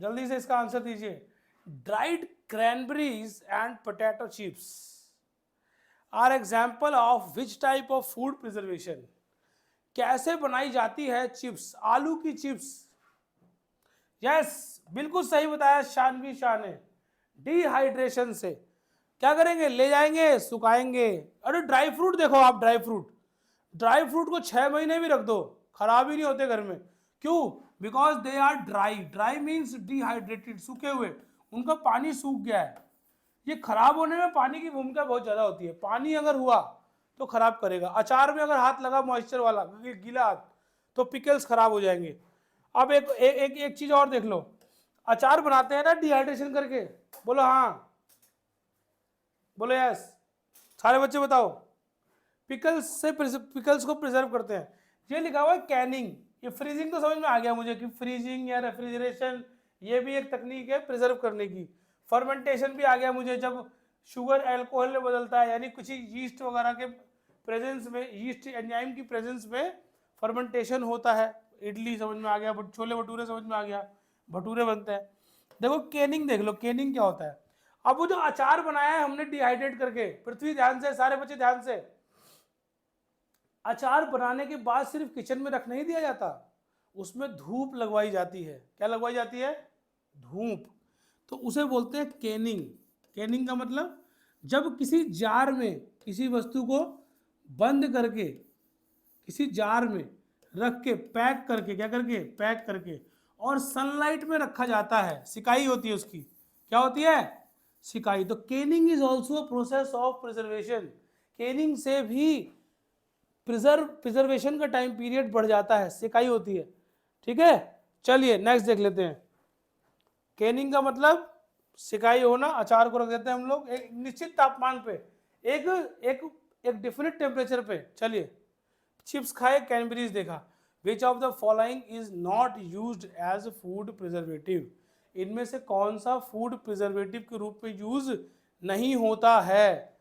जल्दी से इसका आंसर दीजिए। Dried cranberries and potato chips are example of which type of food preservation. कैसे बनाई जाती है चिप्स? आलू की चिप्स। यस, बिल्कुल सही बताया शानवी शाह ने। डिहाइड्रेशन से। क्या करेंगे? ले जाएंगे, सुखाएंगे। अरे ड्राई फ्रूट देखो आप, ड्राई फ्रूट को 6 महीने भी रख दो, खराब ही नहीं होते घर में। क्यों? Because they are dry. Dry means dehydrated, सूखे हुए, उनका पानी सूख गया है। ये खराब होने में पानी की भूमिका बहुत ज्यादा होती है। पानी अगर हुआ तो खराब करेगा। अचार में अगर हाथ लगा मॉइस्चर वाला, गीला हाथ, तो पिकल्स खराब हो जाएंगे। अब एक चीज और देख लो। अचार बनाते हैं ना डिहाइड्रेशन करके। बोलो हाँ, बोलो यस। सारे बच्चे बताओ। पिकल्स को प्रिजर्व करते हैं। ये लिखा हुआ है कैनिंग। ये फ्रीजिंग तो समझ में आ गया मुझे कि फ्रीजिंग या रेफ्रिजरेशन ये भी एक तकनीक है प्रिजर्व करने की। फर्मेंटेशन भी आ गया मुझे, जब शुगर अल्कोहल में बदलता है, यानी कुछ यीस्ट वगैरह के प्रेजेंस में, यीस्ट एंजाइम की प्रेजेंस में फर्मेंटेशन होता है। इडली समझ में आ गया, छोले भटूरे समझ में आ गया, भटूरे बनते हैं। देखो केनिंग देख लो, केनिंग क्या होता है। अब वो जो अचार बनाया है हमने डिहाइड्रेट करके, पृथ्वी ध्यान से, सारे बच्चे ध्यान से, अचार बनाने के बाद सिर्फ किचन में रख नहीं दिया जाता, उसमें धूप लगवाई जाती है। क्या लगवाई जाती है? धूप। तो उसे बोलते हैं केनिंग। केनिंग का मतलब जब किसी जार में किसी वस्तु को बंद करके, किसी जार में रख के, पैक करके, क्या करके? पैक करके, और सनलाइट में रखा जाता है, सिकाई होती है उसकी। क्या होती है? सिकाई। तो Canning is also a process of preservation. Canning से भी प्रिजर्वेशन का टाइम पीरियड बढ़ जाता है, सिकाई होती है। ठीक है, चलिए नेक्स्ट देख लेते हैं। केनिंग का मतलब सिकाई होना। अचार को रख देते हैं हम लोग एक निश्चित तापमान पे, एक एक एक डिफिनिट टेम्परेचर पे। चलिए, चिप्स खाए, कैनबेरीज देखा। Which of the following is not used as food preservative. इनमें से कौन सा फूड प्रिजर्वेटिव के रूप में यूज नहीं होता है?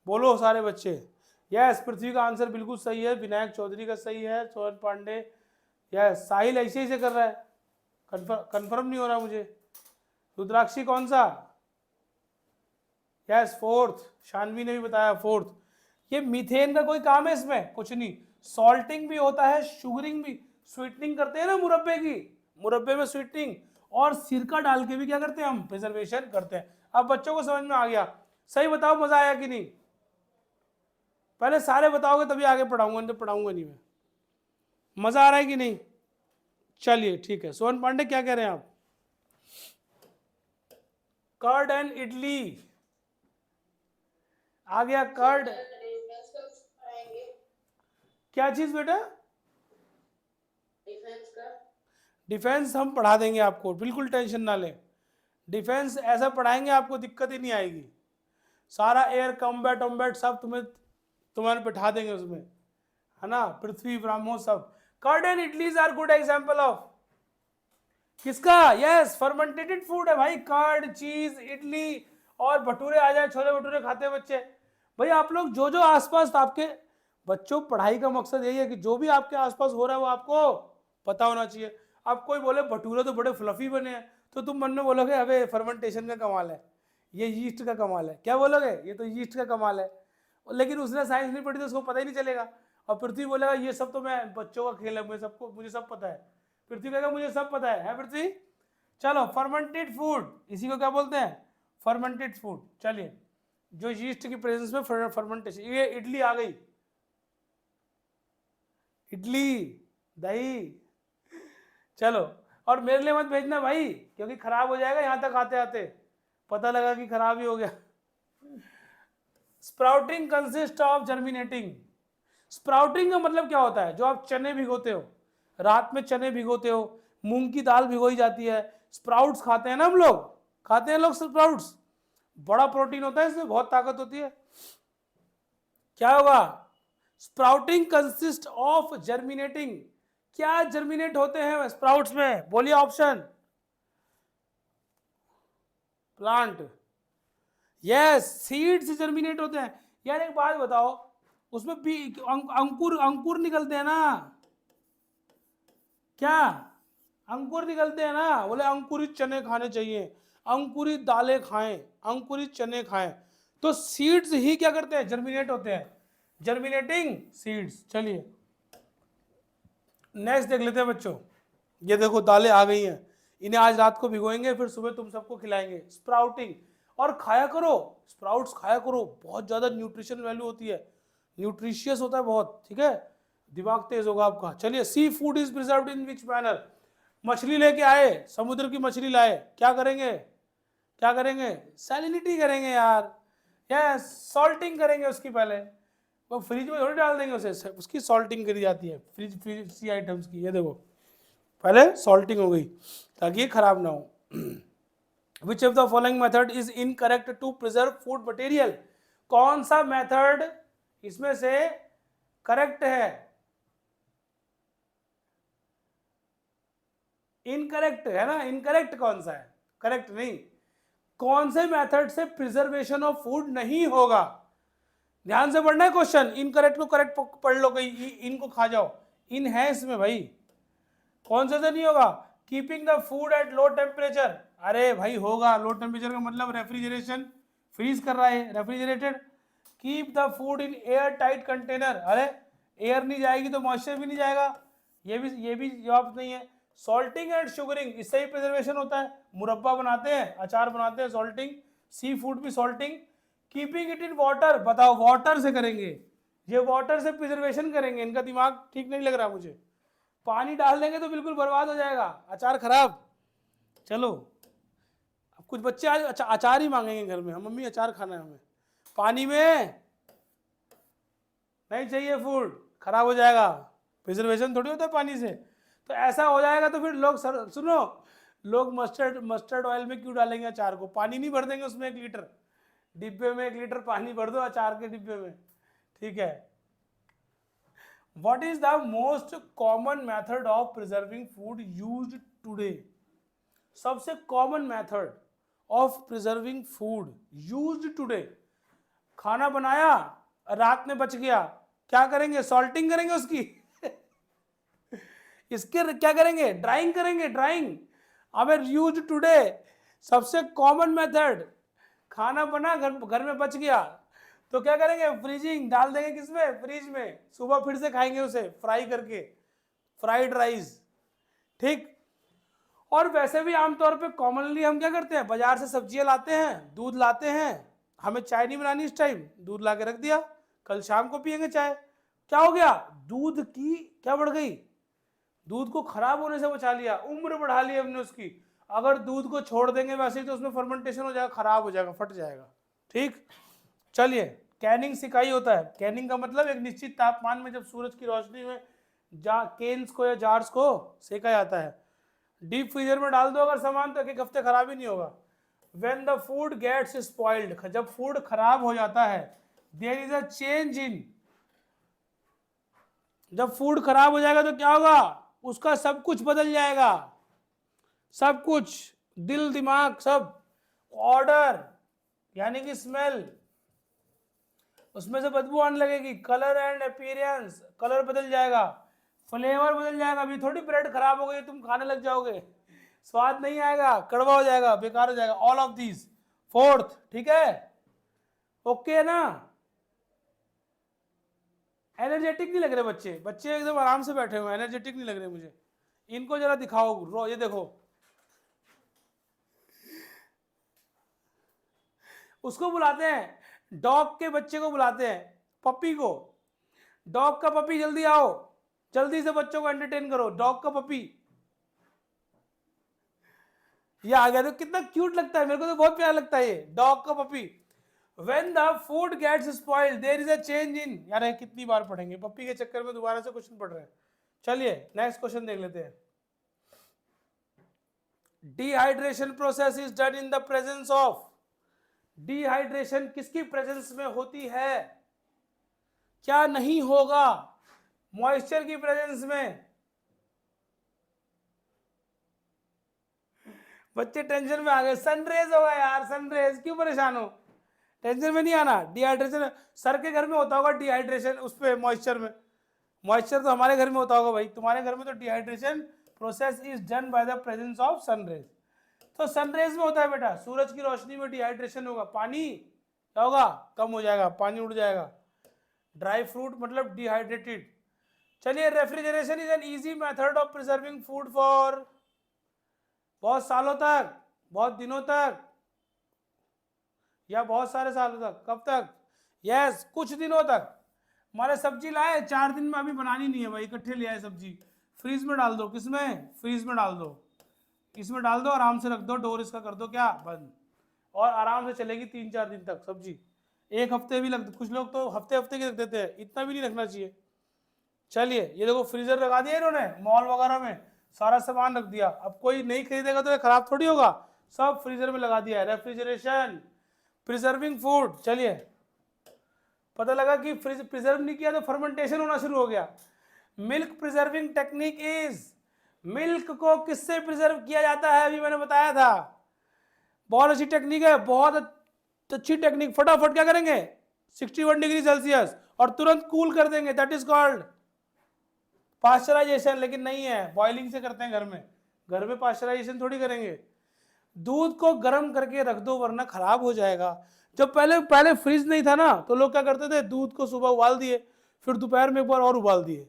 बोलो सारे बच्चे। यस, पृथ्वी का आंसर बिल्कुल सही है, विनायक चौधरी का सही है, सोहन पांडे। यस, साहिल ऐसे ही से कर रहा है, कंफर्म नहीं हो रहा मुझे। रुद्राक्षी कौन सा? Yes, fourth. शानवी ने भी बताया फोर्थ। ये मीथेन का कोई काम है इसमें? कुछ नहीं। सॉल्टिंग भी होता है, शुगरिंग भी, स्वीटनिंग करते हैं ना मुरब्बे की, मुरब्बे में स्वीटनिंग, और सिरका डाल के भी क्या करते हैं हम? प्रिजर्वेशन करते हैं। अब बच्चों को समझ में आ गया? सही बताओ, मजा आया कि नहीं? पहले सारे बताओगे तभी आगे पढ़ाऊंगा, नहीं तो पढ़ाऊंगा नहीं मैं। मजा आ रहा है कि नहीं? चलिए ठीक है। सोहन पांडे क्या कह रहे हैं आप? कर्ड एंड इडली आ गया। कर्ड क्या चीज बेटा? डिफेंस हम पढ़ा देंगे आपको, बिल्कुल टेंशन ना लें। डिफेंस ऐसा पढ़ाएंगे आपको दिक्कत ही नहीं आएगी। सारा एयर कम्बैट वम्बैट सब तुम्हारे बैठा देंगे उसमें, है ना। पृथ्वी ब्रह्मोस सब। Curd and idlis are good example of किसका? यस, फर्मेंटेटेड फूड है भाई। कर्ड, चीज, इडली और भटूरे आ जाए, छोले भटूरे खाते हैं बच्चे। भाई आप लोग जो जो आसपास आपके बच्चों, पढ़ाई का मकसद यही है कि जो भी आपके आसपास हो रहा है वो आपको पता होना चाहिए। अब कोई बोले भटूरे तो बड़े फ्लफी बने हैं, तो तुम मन में बोलोगे अबे फर्मेंटेशन का कमाल है, ये यीस्ट का कमाल है। क्या बोलोगे? ये तो यीस्ट का कमाल है। लेकिन उसने साइंस नहीं पढ़ी तो उसको पता ही नहीं चलेगा। और पृथ्वी बोलेगा ये सब तो मैं बच्चों का खेल है, मुझे सब पता है। पृथ्वी कहेगा मुझे सब पता है पृथ्वी? चलो, फर्मेंटेड फूड, इसी को क्या बोलते हैं? Fermented food. चलिए, जो यीस्ट की प्रेजेंस में फर्मेंटेशन। ये इडली आ गई, इडली, दही। चलो, और मेरे लिए मत भेजना भाई, क्योंकि खराब हो जाएगा यहां तक आते आते, पता लगा कि खराब ही हो गया। Sprouting consist of germinating. Sprouting का मतलब क्या होता है? जो आप चने भिगोते हो, रात में चने भिगोते हो, मूंग की दाल भिगोई जाती है, स्प्राउट्स खाते हैं ना हम लोग, खाते हैं लोग स्प्राउट्स। बड़ा प्रोटीन होता है इसमें, बहुत ताकत होती है। क्या होगा? Sprouting consist of germinating. क्या जर्मिनेट होते हैं स्प्राउट्स में? बोलिए ऑप्शन। प्लांट। यस, सीड से जर्मिनेट होते हैं। यार एक बात बताओ, उसमें भी अंकुर अंकुर निकलते हैं ना? क्या अंकुर निकलते हैं ना, बोले अंकुरित चने खाने चाहिए, अंकुरित दालें खाएं, अंकुरित चने खाएं। तो सीड्स ही क्या करते हैं, जर्मिनेट होते हैं, जर्मिनेटिंग सीड्स। चलिए नेक्स्ट देख लेते हैं बच्चों। ये देखो दालें आ गई हैं, इन्हें आज रात को भिगोएंगे, फिर सुबह तुम सबको खिलाएंगे। स्प्राउटिंग, और खाया करो, स्प्राउट्स खाया करो, बहुत ज़्यादा न्यूट्रिशन वैल्यू होती है, न्यूट्रिशियस होता है बहुत, ठीक है, दिमाग तेज होगा आपका। चलिए, sea food is preserved in which manner. मछली लेके आए, समुद्र की मछली लाए, क्या करेंगे, क्या करेंगे, सैलिनिटी करेंगे यार, या सॉल्टिंग करेंगे उसकी पहले, वो फ्रिज में थोड़ी डाल देंगे उसे, उसकी सॉल्टिंग करी जाती है फ्रिज सी आइटम्स की। ये देखो पहले सॉल्टिंग हो गई ताकि ये खराब ना हो। Which of the following method is incorrect to preserve food material. कौन सा मेथड इसमें से करेक्ट है, इनकरेक्ट है ना, इनकरेक्ट कौन सा है, करेक्ट नहीं। कौन से मेथड से प्रिजर्वेशन ऑफ फूड नहीं होगा, ध्यान से पढ़ना है क्वेश्चन, इनकरेक्ट को करेक्ट पढ़ लो, कहीं इनको खा जाओ, इन है इसमें भाई। कौन से नहीं होगा, keeping the food at low temperature, अरे भाई होगा, लो टेम्परेचर का मतलब रेफ्रिजरेशन, फ्रीज कर रहा है, refrigerated. Keep the food in air tight container, अरे एयर नहीं जाएगी तो मॉइस्चर भी नहीं जाएगा, ये भी जवाब नहीं है। सॉल्टिंग एंड शुगरिंग, इससे ही प्रिजर्वेशन होता है, मुरब्बा बनाते हैं, अचार बनाते हैं, सॉल्टिंग, सी फूड भी salting. Keeping it in water, बताओ वाटर से करेंगे, ये वाटर से प्रिजर्वेशन करेंगे, इनका दिमाग ठीक नहीं लग रहा मुझे, पानी डाल देंगे तो बिल्कुल बर्बाद हो जाएगा, अचार खराब। चलो अब कुछ बच्चे आज अचार ही मांगेंगे घर में, हम मम्मी अचार खाना है हमें, पानी में नहीं चाहिए, फूड खराब हो जाएगा, प्रिजर्वेशन थोड़ी होता है पानी से। तो ऐसा हो जाएगा तो फिर लोग सुनो, लोग मस्टर्ड ऑयल में क्यों डालेंगे अचार को, पानी नहीं भर देंगे उसमें 1 लीटर, डिब्बे में 1 लीटर पानी भर दो अचार के डिब्बे में, ठीक है। What is the most common method of preserving food used today? सबसे common method of preserving food used today, खाना बनाया रात में बच गया, क्या करेंगे, सॉल्टिंग करेंगे उसकी इसके क्या करेंगे, ड्राइंग करेंगे, ड्राइंग। अब यूज्ड टुडे सबसे कॉमन मेथड, खाना बना घर में बच गया तो क्या करेंगे, फ्रीजिंग डाल देंगे, किसमें, फ्रिज में, सुबह फिर से खाएंगे उसे फ्राई करके, फ्राइड राइस, ठीक। और वैसे भी आमतौर पे कॉमनली हम क्या करते हैं, बाजार से सब्जियां लाते हैं, दूध लाते हैं, हमें चाय नहीं बनानी इस टाइम, दूध ला के रख दिया, कल शाम को पियेंगे चाय, क्या हो गया, दूध की क्या बढ़ गई, दूध को खराब होने से बचा लिया, उम्र बढ़ा ली हमने उसकी। अगर दूध को छोड़ देंगे वैसे ही तो उसमें फर्मेंटेशन हो जाएगा, खराब हो जाएगा, फट जाएगा, ठीक। चलिए, कैनिंग सिकाई होता है, कैनिंग का मतलब एक निश्चित तापमान में जब सूरज की रोशनी में केन्स को या जार्स को सेका जाता है। डीप फ्रीजर में डाल दो अगर सामान तो 1 हफ्ते खराब ही नहीं होगा। When the food gets spoiled, जब फूड खराब हो जाता है, there is a change in, जब फूड खराब हो जाएगा तो क्या होगा, उसका सब कुछ बदल जाएगा, सब कुछ, दिल दिमाग सब, ऑर्डर यानी कि स्मेल, उसमें से बदबू आने लगेगी, कलर एंड अपीयरेंस, कलर बदल जाएगा, फ्लेवर बदल जाएगा। अभी थोड़ी ब्रेड खराब हो गई तुम खाने लग जाओगे, स्वाद नहीं आएगा, कड़वा हो जाएगा, बेकार हो जाएगा, ऑल ऑफ दीज। फोर्थ, ठीक है, ओके है ना। एनर्जेटिक नहीं लग रहे बच्चे, बच्चे एकदम आराम से बैठे हुए, एनर्जेटिक नहीं लग रहे मुझे, इनको जरा दिखाओ, ये देखो, उसको बुलाते हैं, डॉग के बच्चे को बुलाते हैं, पपी को, डॉग का पपी जल्दी आओ, जल्दी से बच्चों को एंटरटेन करो, डॉग का पपी, ये आ गया, तो कितना क्यूट लगता है, मेरे को तो बहुत प्यारा लगता है ये डॉग का puppy. When the food gets spoiled there is a change in, यार ये कितनी बार पढ़ेंगे, पपी के चक्कर में दोबारा से क्वेश्चन पढ़ रहे हैं। चलिए नेक्स्ट क्वेश्चन देख लेते हैं। Dehydration process is done in the presence of, dehydration किसकी प्रेजेंस में होती है, क्या नहीं होगा, मॉइस्चर की प्रेजेंस में। बच्चे टेंशन में आ गए, सनरेज होगा यार, सनरेज, क्यों परेशान हो, टेंशन में नहीं आना, डिहाइड्रेशन सर के घर में होता होगा डिहाइड्रेशन, उस पे मॉइस्चर में, मॉइस्चर तो हमारे घर में होता होगा भाई, तुम्हारे घर में तो dehydration process is done by the presence of sun rays. तो सनरेज में होता है बेटा, सूरज की रोशनी में डिहाइड्रेशन होगा, पानी क्या होगा, कम हो जाएगा, पानी उड़ जाएगा। ड्राई फ्रूट मतलब डिहाइड्रेटेड। चलिए, refrigeration is an easy method of preserving food for बहुत सालों तक, बहुत दिनों तक, या बहुत सारे सालों तक। कब तक? यस, कुछ दिनों तक। हमारे सब्जी लाए 4 दिन में, अभी बनानी नहीं है भाई, इकट्ठे ले आए सब्जी, फ्रीज में डाल दो। किसमें? फ्रीज में डाल दो, इसमें डाल दो, आराम से रख दो, डोर इसका कर दो क्या, बंद, और आराम से चलेगी 3-4 दिन तक सब्जी। एक हफ्ते भी लग, कुछ लोग तो हफ्ते हफ्ते की रख देते हैं, इतना भी नहीं रखना चाहिए। चलिए, ये देखो फ्रीजर लगा दिया इन्होंने, मॉल वगैरह में सारा सामान रख दिया। अब कोई नहीं खरीदेगा तो ये खराब थोड़ी होगा, सब फ्रीजर में लगा दिया है। Refrigeration, preserving food. चलिए, पता लगा कि प्रिजर्व नहीं किया तो फर्मेंटेशन होना शुरू हो गया। Milk preserving technique is, milk को किससे प्रिजर्व किया जाता है, अभी मैंने बताया था। बहुत अच्छी टेक्निक है, बहुत अच्छी टेक्निक। फटाफट क्या करेंगे, 61 डिग्री सेल्सियस और तुरंत कूल कर देंगे, दैट इज कॉल्ड पास्चराइजेशन। लेकिन नहीं है, बॉइलिंग से करते हैं घर में, घर में पास्चराइजेशन थोड़ी करेंगे। दूध को गर्म करके रख दो वरना खराब हो जाएगा। जब पहले पहले फ्रिज नहीं था ना, तो लोग क्या करते थे, दूध को सुबह उबाल दिए, फिर दोपहर में एक बार और उबाल दिए।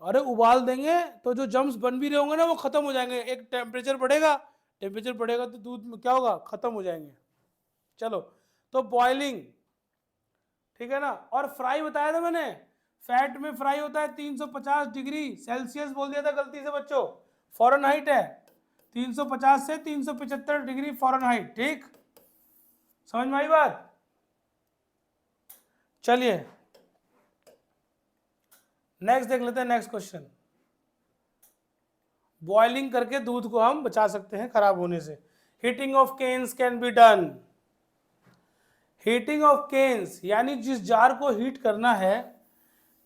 अरे उबाल देंगे तो जो जम्स बन भी रहे होंगे ना, वो खत्म हो जाएंगे। एक टेम्परेचर बढ़ेगा, टेम्परेचर बढ़ेगा तो दूध में क्या होगा, खत्म हो जाएंगे। चलो, तो बॉइलिंग, ठीक है ना। और फ्राई बताया था मैंने, फैट में फ्राई होता है 350 डिग्री सेल्सियस, बोल दिया था गलती से बच्चों, फॉरेनहाइट है, 350 से 375 डिग्री फॉरेनहाइट। ठीक, समझ में आई बात? चलिए नेक्स्ट देख लेते हैं, नेक्स्ट क्वेश्चन। बॉइलिंग करके दूध को हम बचा सकते हैं खराब होने से। Heating of cans can be done. Heating of cans यानी जिस जार को हीट करना है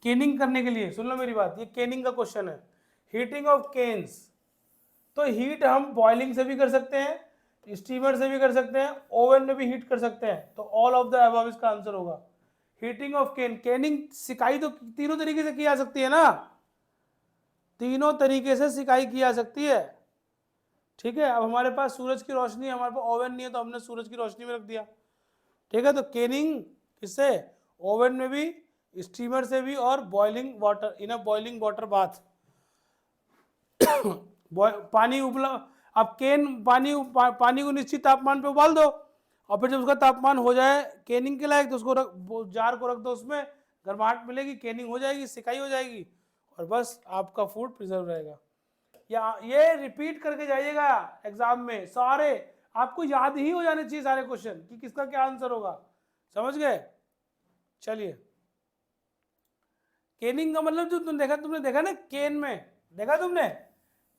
केनिंग करने के लिए, सुन लो मेरी बात, ये केनिंग का क्वेश्चन है। हीटिंग ऑफ केन्स, तो हीट हम बॉइलिंग से भी कर सकते हैं, स्टीमर से भी कर सकते हैं, ओवन में भी हीट कर सकते हैं। तो ऑल ऑफ द अबव इसका आंसर होगा। हीटिंग ऑफ केन, केनिंग सिकाई तो तीनों तरीके से की जा सकती है ना, तीनों तरीके से सिकाई की जा सकती है। ठीक है, अब हमारे पास सूरज की रोशनी है, हमारे पास ओवन नहीं है, तो हमने सूरज की रोशनी में रख दिया। ठीक है, तो केनिंग किससे, ओवन में भी, स्टीमर से भी, और boiling water, in a boiling water bath. पानी उबला, अब केन पानी को निश्चित तापमान पे उबाल दो, और फिर जब उसका तापमान हो जाए केनिंग के लायक, तो उसको जार को रख दो, उसमें गर्माहट मिलेगी, केनिंग हो जाएगी, सिकाई हो जाएगी, और बस आपका फूड प्रिजर्व रहेगा। या ये रिपीट करके जाइएगा एग्जाम में, सारे आपको याद ही हो जाने चाहिए सारे क्वेश्चन कि किसका क्या आंसर होगा। समझ गए? चलिए, केनिंग का मतलब जो तुमने देखा ना, केन में देखा तुमने,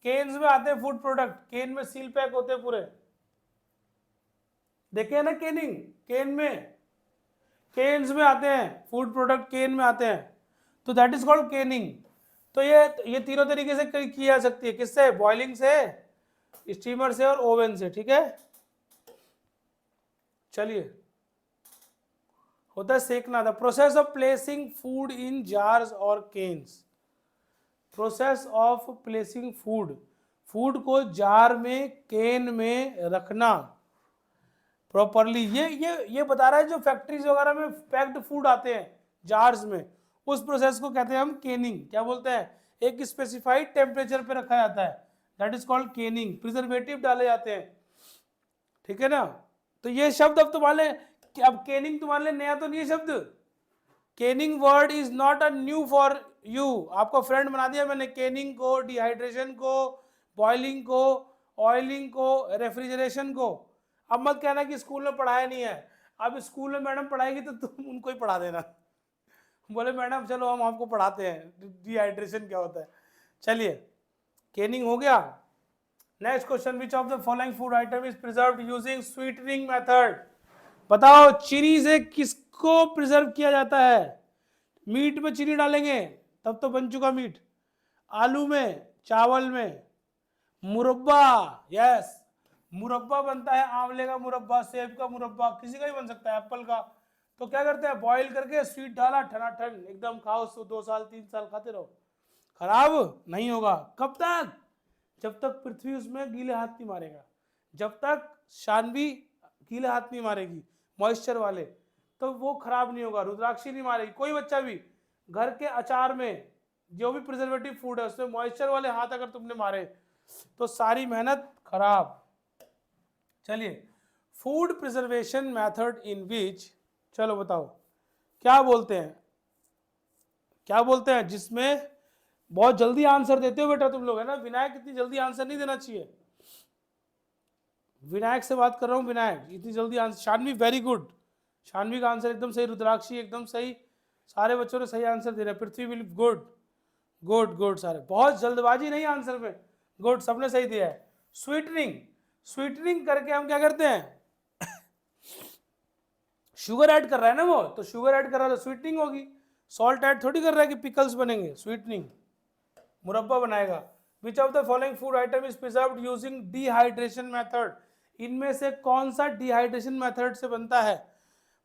केन्स में आते हैं फूड प्रोडक्ट, केन में सील पैक होते हैं पूरे, देखे ना केनिंग, केन में, केन्स में आते हैं फूड प्रोडक्ट, केन में आते हैं, तो दैट इज कॉल्ड केनिंग। तो ये तीनों तरीके से की जा सकती है, किससे, बॉइलिंग से, स्टीमर से, और ओवन से। ठीक है, चलिए, होता है सेकना। The process of placing food in jars और cans, process of placing food, food को जार में, केन में रखना प्रॉपरली। ये बता रहा है जो फैक्ट्रीज वगैरह में पैक्ड फूड आते हैं जार्स में, उस प्रोसेस को कहते हैं हम केनिंग। क्या बोलते हैं, एक स्पेसिफाइड टेम्परेचर पे रखा जाता है, that is called Canning. Preservative डाले जाते हैं, ठीक है ना। तो ये शब्द अब तुम्हारे, अब केनिंग तुम्हारे लिए नया तो नहीं है शब्द, Canning word is not a new for you. आपको फ्रेंड बना दिया मैंने, केनिंग को, डिहाइड्रेशन को, बॉइलिंग को, ऑयलिंग को, रेफ्रिजरेशन को। अब मत कहना कि स्कूल में पढ़ाया नहीं है, अब स्कूल में मैडम पढ़ाएगी तो तुम उनको ही पढ़ा देना, बोले मैडम चलो हम आपको पढ़ाते हैं डिहाइड्रेशन क्या होता है। चलिए, केनिंग हो गया। Next question, which of the following food item is preserved using sweetening method. बताओ, चीनी से किसको प्रिजर्व किया जाता है? मीट में चीनी डालेंगे तब तो बन चुका मीट, आलू में, चावल में, मुरब्बा, यस, मुरब्बा बनता है, आंवले का मुरब्बा, सेब का मुरब्बा, किसी का भी बन सकता है, एप्पल का। तो क्या करते हैं, बॉईल करके स्वीट डाला, ठनाठन एकदम खाओ, 2 साल 3 साल खाते रहो, खराब नहीं होगा। कब तक? जब तक पृथ्वी उसमें गीले हाथ नहीं मारेगा, जब तक शानवी गीले हाथ नहीं मारेगी मॉइस्चर वाले, तो वो खराब नहीं होगा, रुद्राक्षी नहीं मारेगी। कोई बच्चा भी घर के अचार में जो भी प्रिजर्वेटिव फूड है उसमें मॉइस्चर वाले हाथ अगर तुमने मारे तो सारी मेहनत खराब। चलिए, फूड प्रिजर्वेशन मेथड इन विच, चलो बताओ क्या बोलते हैं, क्या बोलते हैं, जिसमें बहुत जल्दी आंसर देते हो बेटा तुम लोग, है ना। विनायक इतनी जल्दी आंसर नहीं देना चाहिए, विनायक से बात कर रहा हूँ, विनायक इतनी जल्दी answer. Shanvi very good, Shanvi का आंसर एकदम सही, रुद्राक्षी एकदम सही, सारे बच्चों ने सही आंसर दे रहे। पृथ्वी विल गुड गुड गुड, सारे बहुत जल्दबाजी नहीं आंसर में, गुड, सबने सही दिया है। स्वीटनिंग, स्वीटनिंग करके हम क्या करते हैं, शुगर ऐड कर रहा है ना वो, तो शुगर ऐड कर रहा है तो स्वीटनिंग होगी। सॉल्ट ऐड थोड़ी कर रहा है कि पिकल्स बनेंगे, स्वीटनिंग, मुरब्बा बनाएगा। विच of the following food item is preserved using dehydration method, इनमें से कौन सा डिहाइड्रेशन मेथड से बनता है।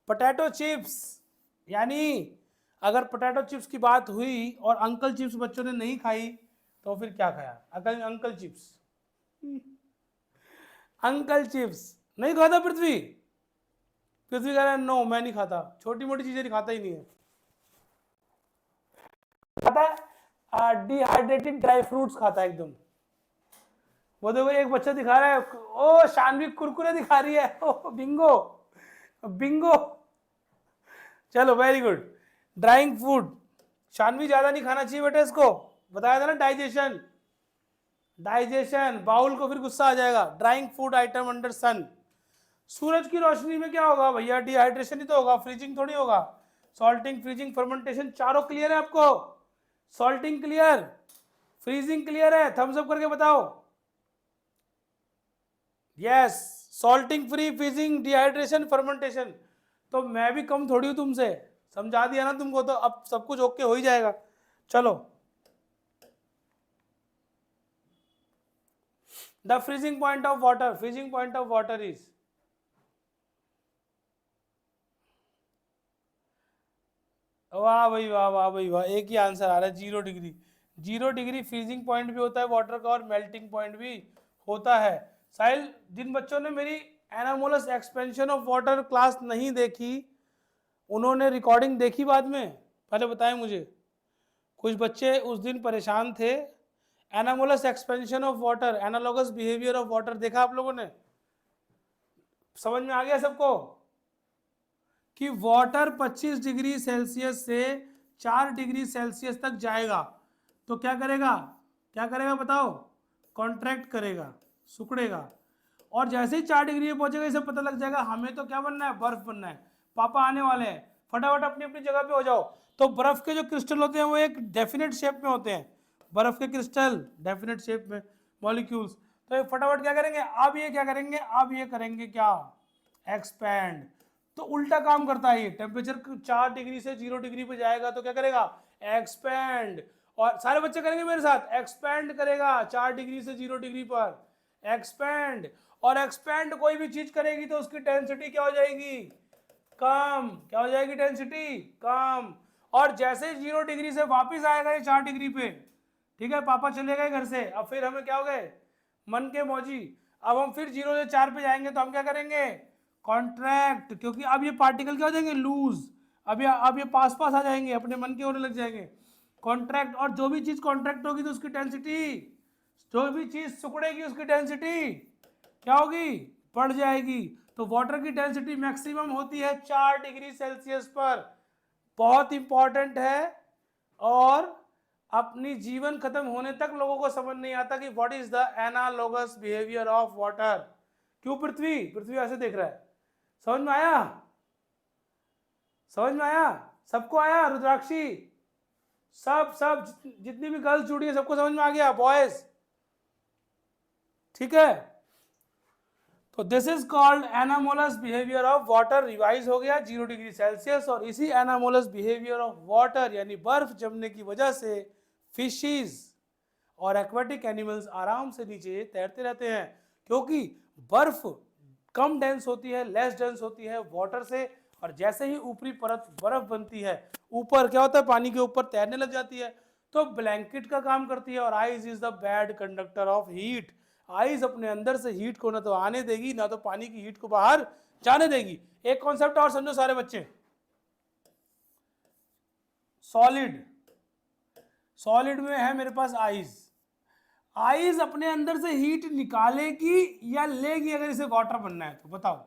पोटैटो चिप्स, यानी अगर पोटैटो चिप्स की बात हुई और अंकल चिप्स बच्चों ने नहीं खाई तो फिर क्या खाया, अंकल चिप्स, अंकल चिप्स नहीं खाता पृथ्वी, पृथ्वी कह रहा है नो मैं नहीं खाता, छोटी मोटी चीजें नहीं खाता ही नहीं है, खाता है डिहाइड्रेटेड ड्राई फ्रूट्स खाता है एकदम। वो देखो एक बच्चा दिखा रहा है, ओ शानवी कुरकुरे दिखा रही है, ओ बिंगो बिंगो, चलो very good. Drawing food, Shanvi ज्यादा नहीं खाना चाहिए बेटा, इसको बताया था ना, डाइजेशन, डाइजेशन, बाउल को फिर गुस्सा आ जाएगा। ड्राइंग फूड आइटम अंडर सन, सूरज की रोशनी में क्या होगा भैया, डिहाइड्रेशन ही तो होगा, फ्रीजिंग थोड़ी होगा। सॉल्टिंग, फ्रीजिंग, फर्मेंटेशन, चारों क्लियर है आपको, सॉल्टिंग क्लियर, फ्रीजिंग क्लियर है, थम्स अप करके बताओ। Yes, salting, free, freezing, dehydration, fermentation. तो मैं भी कम थोड़ी हूं तुमसे, समझा दिया ना तुमको, तो अब सब कुछ ओके हो ही जाएगा। चलो, the freezing point of water, freezing point of water is, वाह भाई वाह, वाह भाई वाह, एक ही आंसर आ रहा है, 0 डिग्री। 0 डिग्री फ्रीजिंग पॉइंट भी होता है वाटर का और मेल्टिंग पॉइंट भी होता है। साहिल, जिन बच्चों ने मेरी anomalous expansion of water class नहीं देखी, उन्होंने रिकॉर्डिंग देखी बाद में, पहले बताएं मुझे। कुछ बच्चे उस दिन परेशान थे, anomalous expansion of water, analogous behaviour of water देखा आप लोगों ने, समझ में आ गया सबको कि वाटर 25 डिग्री सेल्सियस से 4 डिग्री सेल्सियस तक जाएगा तो क्या करेगा, क्या करेगा बताओ, कॉन्ट्रैक्ट करेगा, सुखड़ेगा, और जैसे ही 4 डिग्री पे पहुंचेगा इसे पता लग जाएगा हमें तो क्या बनना है, बर्फ बनना है, पापा आने वाले हैं, फटाफट अपनी अपनी जगह पे हो जाओ। तो बर्फ के जो क्रिस्टल होते हैं वो एक डेफिनेट शेप में होते हैं, बर्फ के क्रिस्टल डेफिनेट शेप में, मॉलिक्यूल्स। तो ये फटाफट क्या करेंगे, अब ये क्या करेंगे, अब ये करेंगे क्या, एक्सपैंड। तो उल्टा काम करता है ये, टेम्परेचर 4 डिग्री से 0 डिग्री पे जाएगा तो क्या करेगा, एक्सपैंड। और सारे बच्चे करेंगे मेरे साथ, एक्सपैंड करेगा 4 डिग्री से 0 डिग्री पर, एक्सपैंड। और एक्सपैंड कोई भी चीज करेगी तो उसकी डेंसिटी क्या हो जाएगी, कम, क्या हो जाएगी, डेंसिटी कम। और जैसे 0 डिग्री से वापस आएगा ये 4 डिग्री पे, ठीक है, पापा चले गए घर से, अब फिर हमें क्या हो गए, मन के मौजी, अब हम फिर 0 से 4 पे जाएंगे तो हम क्या करेंगे, कॉन्ट्रैक्ट, क्योंकि अब ये पार्टिकल क्या हो जाएंगे, लूज, अब ये पास पास आ जाएंगे, अपने मन के होने लग जाएंगे, कॉन्ट्रैक्ट। और जो भी चीज कॉन्ट्रैक्ट होगी तो उसकी डेंसिटी, जो भी चीज सिकुड़ेगी उसकी डेंसिटी क्या होगी, बढ़ जाएगी। तो वाटर की डेंसिटी मैक्सिमम होती है 4 डिग्री सेल्सियस पर, बहुत इंपॉर्टेंट है। और अपनी जीवन खत्म होने तक लोगों को समझ नहीं आता कि what is the analogous behaviour of water. क्यों पृथ्वी, पृथ्वी ऐसे देख रहा है, समझ में आया, समझ में आया, सबको आया, रुद्राक्षी, सब सब जितनी भी गर्ल्स जुड़ी है सबको समझ में आ गया, बॉयज, ठीक है। तो this is called anomalous behaviour of water, revise हो गया 0 डिग्री सेल्सियस। और इसी एनामोलस बिहेवियर ऑफ वाटर यानी बर्फ जमने की वजह से फिशेस और एक्वाटिक एनिमल्स आराम से नीचे तैरते रहते हैं, क्योंकि बर्फ कम डेंस होती है, लेस डेंस होती है वाटर से, और जैसे ही ऊपरी परत बर्फ बनती है ऊपर क्या होता है, पानी के ऊपर तैरने लग जाती है। तो ब्लैंकेट का काम करती है, और ice is the bad conductor of heat. Ice अपने अंदर से हीट को ना तो आने देगी, ना तो पानी की हीट को बाहर जाने देगी। एक कॉन्सेप्ट और समझो सारे बच्चे, सॉलिड, सॉलिड में है मेरे पास आइस। आइस अपने अंदर से हीट निकालेगी या लेगी? अगर इसे वाटर बनना है तो बताओ,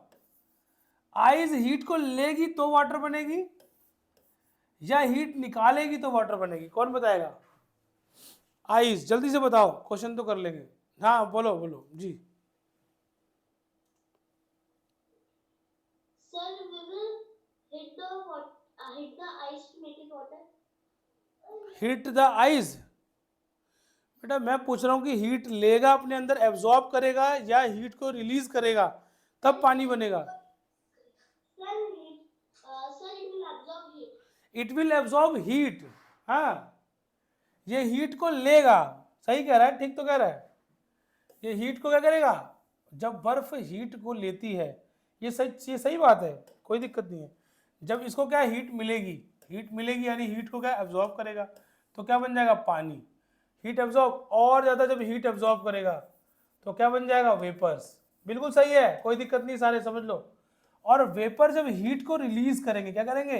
आइस हीट को लेगी तो वाटर बनेगी, या हीट निकालेगी तो वाटर बनेगी? कौन बताएगा? आइस, जल्दी से बताओ, क्वेश्चन तो कर लेंगे। हाँ बोलो बोलो जी। Sir, we will hit the ice to make it water. Heat the ice, बेटा मैं पूछ रहा हूँ कि हीट लेगा अपने अंदर, एब्जॉर्ब करेगा, या हीट को रिलीज करेगा, तब पानी बनेगा? Sir, it will absorb heat. It will absorb heat. हाँ, ये हीट को लेगा, सही कह रहा है, ठीक तो कह रहा है। ये हीट को क्या करेगा? जब बर्फ हीट को लेती है, ये सही बात है, कोई दिक्कत नहीं है। जब इसको क्या हीट मिलेगी, हीट मिलेगी यानी हीट को क्या एब्जॉर्ब करेगा, तो क्या बन जाएगा? पानी। हीट एब्जॉर्ब, और ज़्यादा जब हीट एब्जॉर्ब करेगा तो क्या बन जाएगा? वेपर्स। बिल्कुल सही है, कोई दिक्कत नहीं, सारे समझ लो। और वेपर जब हीट को रिलीज करेंगे, क्या करेंगे?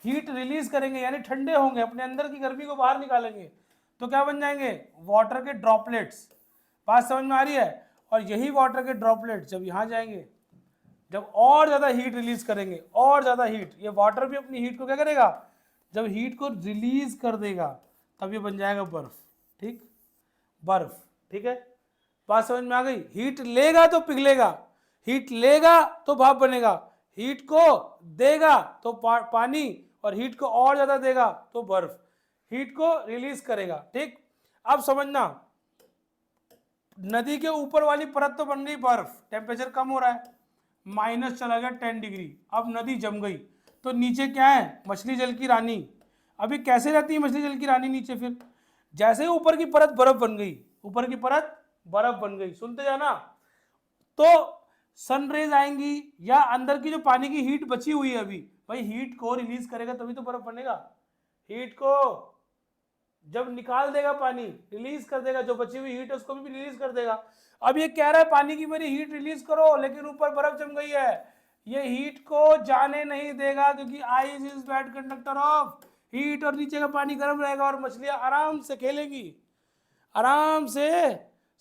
हीट रिलीज करेंगे, यानी ठंडे होंगे, अपने अंदर की गर्मी को बाहर निकालेंगे, तो क्या बन जाएंगे? वाटर के ड्रॉपलेट्स। बात समझ में आ रही है? और यही वाटर के ड्रॉपलेट्स जब यहाँ जाएंगे, जब और ज़्यादा हीट रिलीज करेंगे, और ज़्यादा हीट, ये वाटर भी अपनी हीट को क्या करेगा? जब हीट को रिलीज कर देगा तब ये बन जाएगा बर्फ। ठीक, बर्फ। ठीक है, बात समझ में आ गई? हीट लेगा तो पिघलेगा, हीट लेगा तो भाप बनेगा, हीट को देगा तो पानी, और हीट को और ज़्यादा देगा तो बर्फ। हीट को रिलीज करेगा। ठीक, अब समझना, नदी के ऊपर वाली परत तो बन गई बर्फ, टेम्परेचर कम हो रहा है, माइनस चला गया 10 डिग्री, अब नदी जम गई, तो नीचे क्या है? मछली जल की रानी। अभी कैसे रहती है मछली जल की रानी नीचे? फिर जैसे ही ऊपर की परत बर्फ बन गई, ऊपर की परत बर्फ बन गई, सुनते जाना, तो सनरेज आएंगी, या अंदर की जो पानी की हीट बची हुई है अभी, भाई हीट को रिलीज करेगा तभी तो बर्फ बनेगा। हीट को जब निकाल देगा पानी, रिलीज कर देगा, जो बची हुई हीट है उसको भी रिलीज कर देगा। अब ये कह रहा है पानी की मेरी हीट रिलीज करो, लेकिन ऊपर बर्फ जम गई है, ये हीट को जाने नहीं देगा, क्योंकि ice is bad conductor of heat, और नीचे का पानी गर्म रहेगा और मछलियां आराम से खेलेंगी, आराम से।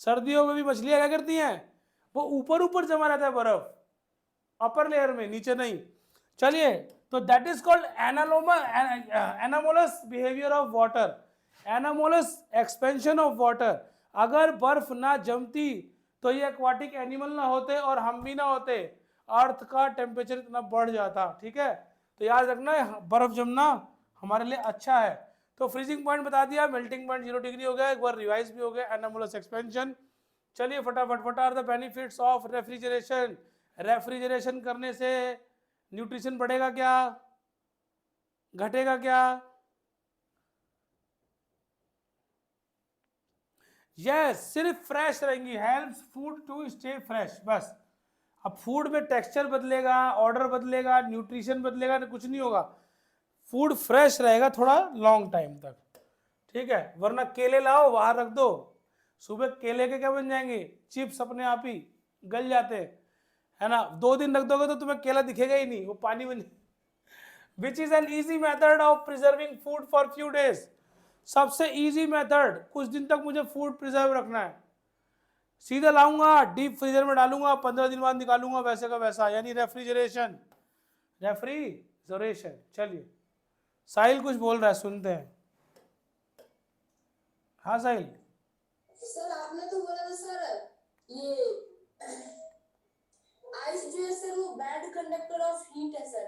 सर्दियों में भी मछलियां क्या करती हैं? वो ऊपर ऊपर जमा रहता है बर्फ, अपर लेयर में, नीचे नहीं। चलिए, तो that is called anomalous behaviour of water, anomalous expansion of water. अगर बर्फ ना जमती तो ये एक्वाटिक एनिमल ना होते और हम भी ना होते, अर्थ का टेम्परेचर इतना बढ़ जाता। ठीक है, तो याद रखना बर्फ जमना हमारे लिए अच्छा है। तो फ्रीजिंग पॉइंट बता दिया, मेल्टिंग पॉइंट 0 डिग्री हो गया, एक बार रिवाइज भी हो गया, एनामोलस एक्सपेंशन। चलिए फटाफट, what are the benefits of refrigeration? Refrigeration करने से न्यूट्रिशन बढ़ेगा क्या, घटेगा क्या? यस, सिर्फ फ्रेश रहेंगी, helps food to stay fresh, बस। अब फूड में टेक्सचर बदलेगा, ऑर्डर बदलेगा, न्यूट्रिशन बदलेगा, कुछ नहीं होगा, फूड फ्रेश रहेगा थोड़ा लॉन्ग टाइम तक। ठीक है, वरना केले लाओ बाहर रख दो, सुबह केले के क्या बन जाएंगे? चिप्स अपने आप ही गल जाते हैं, है ना। 2 दिन रख दोगे तो तुम्हें केला दिखेगा ही नहीं, वो पानी बन। Which is an easy method of preserving food for few days? सबसे इजी मेथड, कुछ दिन तक मुझे फूड प्रिजर्व रखना है, सीधा लाऊंगा डीप फ्रीजर में डालूंगा, 15 दिन बाद निकालूंगा वैसे का वैसा, यानी रेफ्रिजरेशन, रेफ्रिजरेशन। चलिए, साहिल कुछ बोल रहा है, सुनते हैं। हाँ साहिल। सर आपने तो बोला था सर, ये आइस जो है सर वो बैड कंडक्टर ऑफ हीट है सर,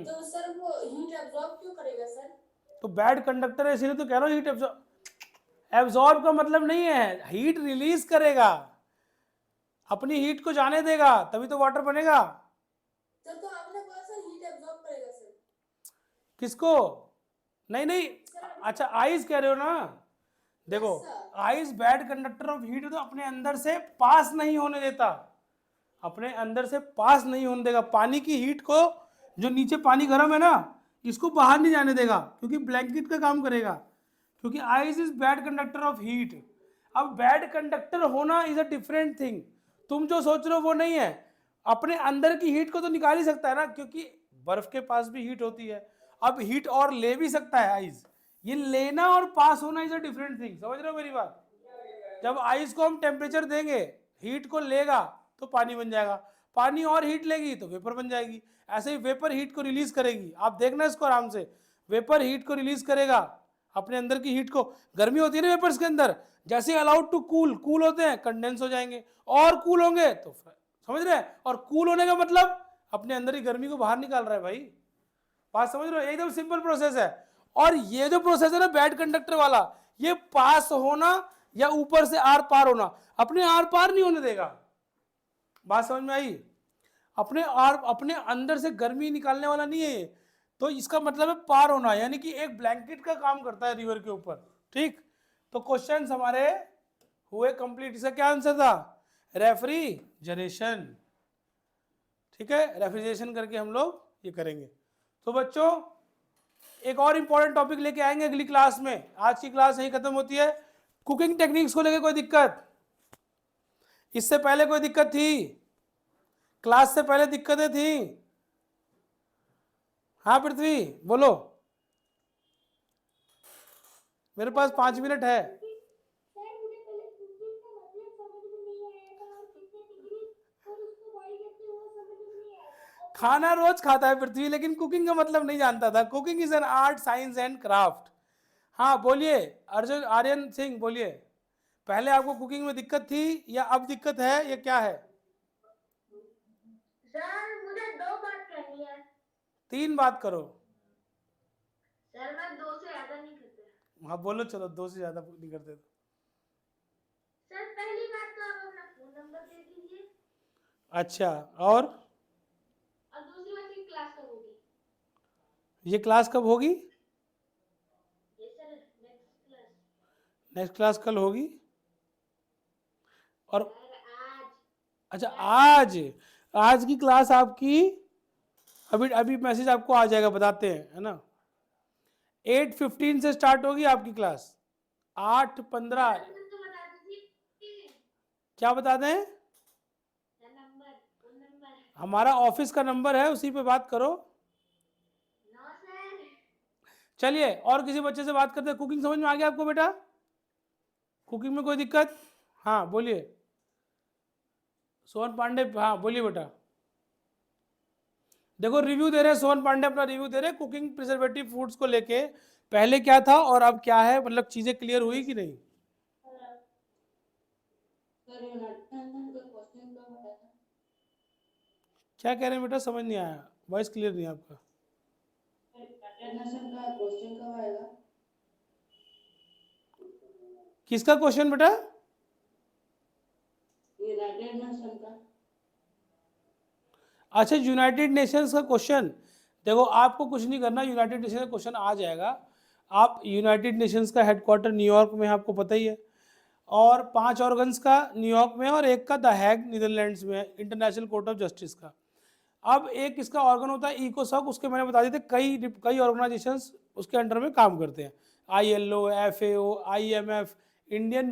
तो सर वो हीट एब्जॉर्ब क्यों करेगा सर? तो बैड कंडक्टर है इसीलिए तो कह रहा हूँ हीट एब्जॉर्ब का मतलब नहीं है, हीट रिलीज करेगा, अपनी हीट को जाने देगा, तभी तो वाटर बनेगा। सर तो आपने बोला सर हीट एब्जॉर्ब करेगा सर। किसको? नहीं नहीं, अच्छा आइस कह रहे हो ना? देखो, ice bad conductor of heat तो अपने अंदर से पास नहीं होने देता, अपने अंदर से पास नहीं होने देगा, पानी की हीट को, जो नीचे पानी गर्म है ना, इसको बाहर नहीं जाने देगा, क्योंकि ब्लैंकेट का काम करेगा, क्योंकि ice is bad conductor of heat. अब बैड कंडक्टर होना इज अ डिफरेंट थिंग, तुम जो सोच रहे हो वो नहीं है। अपने अंदर की हीट को तो निकाल ही सकता है ना, क्योंकि बर्फ के पास भी हीट होती है। अब हीट और ले भी सकता है आइस, ये लेना और पास होना इज अ डिफरेंट थिंग, समझ रहे हो मेरी बात। जब आइस को हम टेम्परेचर देंगे, हीट को लेगा तो पानी बन जाएगा, पानी और हीट लेगी तो वेपर बन जाएगी। ऐसे ही वेपर हीट को रिलीज करेगी, आप देखना इसको आराम से। वेपर हीट को रिलीज करेगा, अपने अंदर की हीट को, गर्मी होती है ना वेपर्स के अंदर, जैसे अलाउड टू कूल, कूल होते हैं कंडेंस हो जाएंगे, और कूल होंगे तो समझ रहे हैं। और कूल होने का मतलब अपने अंदर की गर्मी को बाहर निकाल रहा है भाई, बात समझ रहे हो, एकदम सिंपल प्रोसेस है। और ये जो प्रोसेस है ना बैड कंडक्टर वाला, ये पास होना या ऊपर से आर पार होना, अपने आर पार नहीं होने देगा। बात समझ में आई। अपने अंदर से गर्मी निकालने वाला नहीं है ये, तो इसका मतलब है पार होना, यानी कि एक ब्लैंकेट का काम करता है रिवर के ऊपर। ठीक, तो क्वेश्चंस हमारे हुए कंप्लीट। इसका क्या आंसर था, रेफ्रिजरेशन। ठीक है, रेफ्रिजरेशन करके हम लोग ये करेंगे। तो बच्चों एक और इंपॉर्टेंट टॉपिक लेके आएंगे अगली क्लास में। आज की क्लास यही खत्म होती है। कुकिंग टेक्निक्स को लेके कोई दिक्कत, इससे पहले कोई दिक्कत थी, क्लास से पहले दिक्कतें थी? हाँ पृथ्वी बोलो, मेरे पास 5 मिनट है। सर मुझे पहले कुकिंग का मतलब समझ में नहीं आया था, और कितने डिग्री और उसको बॉईल करते हैं वो समझ में नहीं आया था। खाना रोज खाता है पृथ्वी, लेकिन कुकिंग का मतलब नहीं जानता था। Cooking is an art, science and craft. हाँ बोलिए अर्जुन, आर्यन सिंह बोलिए, पहले आपको कुकिंग में दिक्कत थी या अब दिक्कत है, या क्या है? सर मुझे 2 बात करनी है। 3 बात करो। सर मैं 2 से ज्यादा नहीं करता। हाँ बोलो, चलो 2 से ज्यादा नहीं करते तो। सर पहली बात तो आप अपना फोन नंबर दे दीजिए, अच्छा, और दूसरी बात की क्लास कब होगी? ये क्लास कब होगी? ये sir next class. Next class कल होगी। और सर आज। अच्छा आज की क्लास आपकी अभी अभी मैसेज आपको आ जाएगा, बताते हैं, है ना। 8:15 से स्टार्ट होगी आपकी क्लास, 8:15। तो बता दीजिए क्या बता दें? Number, phone number. हमारा ऑफिस का नंबर है, उसी पे बात करो। No sir. चलिए और किसी बच्चे से बात करते हैं। कुकिंग समझ में आ गया आपको बेटा? कुकिंग में कोई दिक्कत? हाँ बोलिए सोहन पांडे, हाँ बोलिए बेटा। देखो रिव्यू दे रहे हैं, सोहन पांडे अपना रिव्यू दे रहे हैं कुकिंग प्रिजर्वेटिव फूड्स को लेके, पहले क्या था और अब क्या है, मतलब चीजें क्लियर हुई कि नहीं? क्या कह रहे हैं बेटा, समझ नहीं आया, वॉइस क्लियर नहीं है आपका। क्वेश्चन कब आएगा? किसका क्वेश्चन बेटा? यूनाइटेड नेशन का। अच्छा यूनाइटेड नेशंस का क्वेश्चन, देखो आपको कुछ नहीं करना, यूनाइटेड नेशंस का क्वेश्चन आ जाएगा। आप यूनाइटेड नेशंस का हेडक्वार्टर न्यूयॉर्क में है, आपको पता ही है, और 5 ऑर्गन्स का न्यूयॉर्क में और एक का द हैग नीदरलैंड्स में है, इंटरनेशनल कोर्ट ऑफ जस्टिस का। अब एक इसका ऑर्गन होता है इकोसॉक, उसके मैंने बता दिए थे, कई ऑर्गेनाइजेशंस उसके अंडर में काम करते हैं, ILO, FAO, IMF, Indian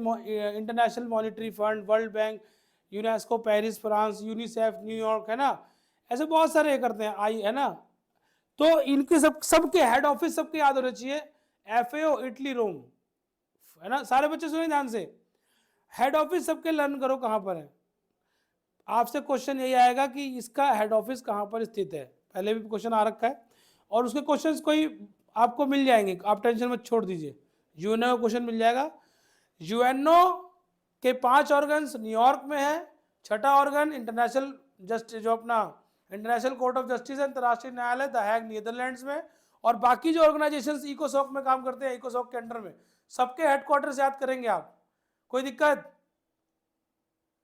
international monetary fund, world bank, UNESCO Paris France, UNICEF New York, है ना, ऐसे बहुत सारे करते हैं है ना। तो इनके सबके हेड ऑफिस सबके याद होना चाहिए, FAO इटली रोम, है ना। सारे बच्चे सुने ध्यान से, हेड ऑफिस सबके लर्न करो कहाँ पर है। आपसे क्वेश्चन यही आएगा कि इसका हेड ऑफिस कहाँ पर स्थित है, पहले भी क्वेश्चन आ रखा है, और उसके क्वेश्चंस कोई आपको मिल जाएंगे, आप टेंशन मत छोड़ दीजिए। यूएनओ क्वेश्चन मिल जाएगा, यूएनओ के 5 ऑर्गन्स न्यूयॉर्क में है, 6ठा ऑर्गन इंटरनेशनल जस्टिस, जो अपना इंटरनेशनल कोर्ट ऑफ जस्टिस है, अंतर्राष्ट्रीय न्यायालय द हैग नीदरलैंड्स में, और बाकी जो ऑर्गेनाइजेशंस इकोसॉक में काम करते हैं, इकोसॉक के अंडर में, सबके हेडक्वार्टर्स याद करेंगे आप, कोई दिक्कत?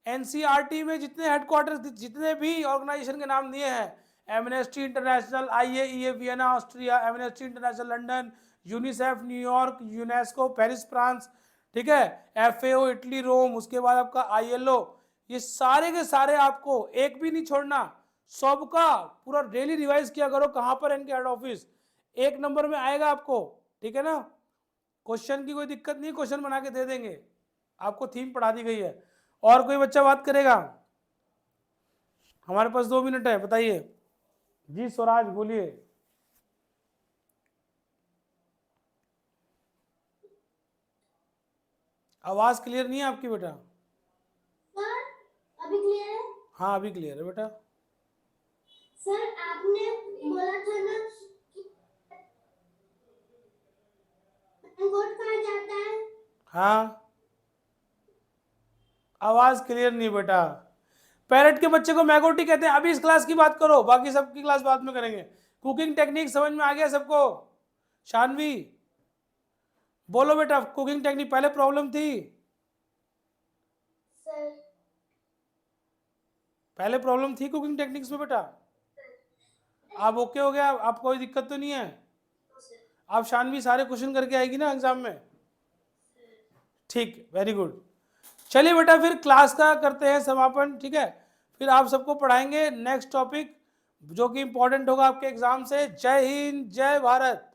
NCERT में जितने हेडक्वार्टर्स, जितने भी ऑर्गेनाइजेशन के नाम दिए हैं, amnesty international, IAEA Vienna Austria, amnesty international London, UNICEF New York, UNESCO Paris France, ठीक है, FAO इटली रोम, उसके बाद आपका ILO, ये सारे के सारे आपको एक भी नहीं छोड़ना, सबका पूरा डेली रिवाइज किया करो, कहाँ पर इनके हेड ऑफिस, एक नंबर में आएगा आपको, ठीक है ना। क्वेश्चन की कोई दिक्कत नहीं, क्वेश्चन बना के दे देंगे, आपको थीम पढ़ा दी गई है। और कोई बच्चा बात करेगा? हमारे पास 2 मिनट है, बताइए जी। स्वराज बोलिए। आवाज क्लियर नहीं है आपकी बेटा। सर अभी क्लियर है? हाँ अभी क्लियर है बेटा। सर आपने बोला था ना कि मैंगोट कहाँ जाता है? हाँ आवाज क्लियर नहीं बेटा। पैरेट के बच्चे को मैगोटी कहते हैं। अभी इस क्लास की बात करो, बाकी सबकी क्लास बाद में करेंगे। कुकिंग टेक्निक समझ में आ गया सबको? शानवी बोलो बेटा, कुकिंग टेक्निक पहले प्रॉब्लम थी, सर पहले प्रॉब्लम थी कुकिंग टेक्निक्स में बेटा। आप ओके हो गया? आप कोई दिक्कत तो नहीं है? आप शानवी सारे क्वेश्चन करके आएगी ना एग्जाम में? ठीक, वेरी गुड। चलिए बेटा फिर क्लास का करते हैं समापन, ठीक है? फिर आप सबको पढ़ाएंगे नेक्स्ट टॉपिक जो कि इंपॉर्टेंट होगा आपके एग्जाम से। जय हिंद, जय भारत।